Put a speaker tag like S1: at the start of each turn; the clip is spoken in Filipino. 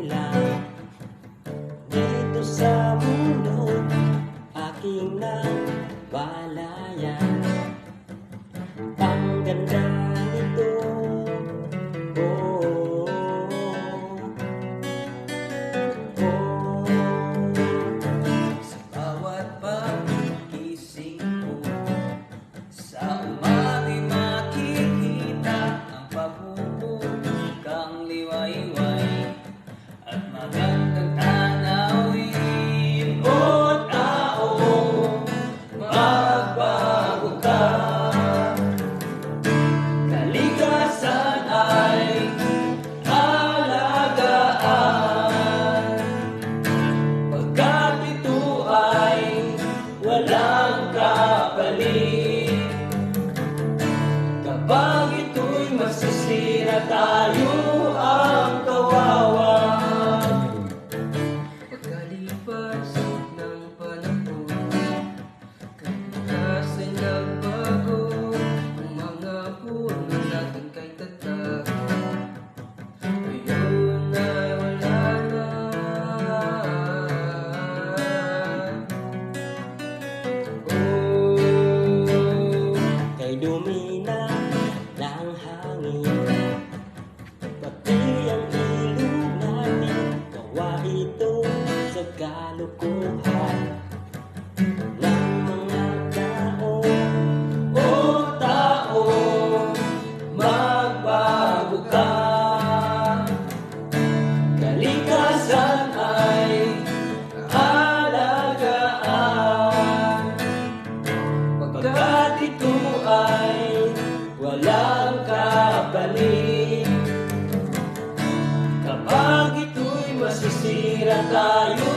S1: lang dito sa mundo aking nabalayan. Ang ganda nito, oh, oh.
S2: Sa bawat pagkising ko, sa umagi makikita ang pagbubugang liwayway at magandang tanawin. O tao, magbago ka. Kalikasan ay alagaan, pagkat ito ay walang kapalit. Kapag ito'y masisira, tayo ang kawawa. Pagkalipas ng panahon, kalikasan nagbago. Ang mga puno natin kay tatag ngayon ay wala na.
S1: Kay dumina ng hangin, pati ang ilog natin, gawa ito sa kalukuhan ng mga tao.
S2: O tao, magbago ka. Kalikasan ay alagaan, pagkat ito ay walang kapalit. Kapag ito'y masisira, tayo